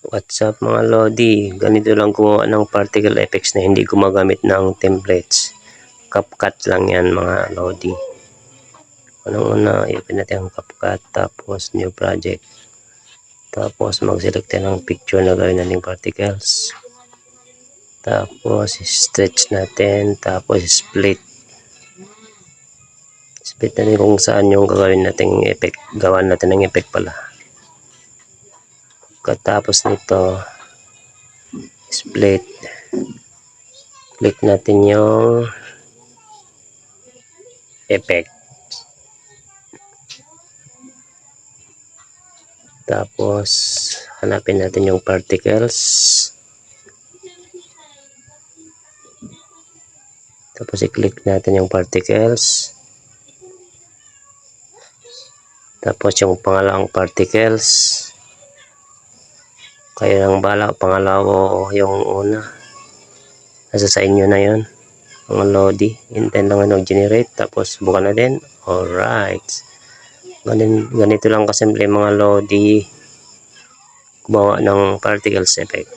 What's up mga Lodi? Ganito lang gumawa ng particle effects na hindi gumagamit ng templates. CapCut lang yan mga Lodi. Unang-una, i-open natin ang CapCut, tapos new project. Tapos mag-select tayo ng picture na gawin nating particles. Tapos stretch natin, tapos split. Split natin kung saan yung gagawin nating effect. Gawan natin ng effect pala. Pagkatapos nito, split, click natin yung effect, tapos hanapin natin yung particles, tapos i-click natin yung particles, tapos yung pangalawang particles, kayo nang bala, pangalawa o yung una, nasa sa inyo na yun mga Lodi. Hintay lang na generate, tapos bukan na din. Alright, ganito lang kasimple mga Lodi gumawa ng particles effect.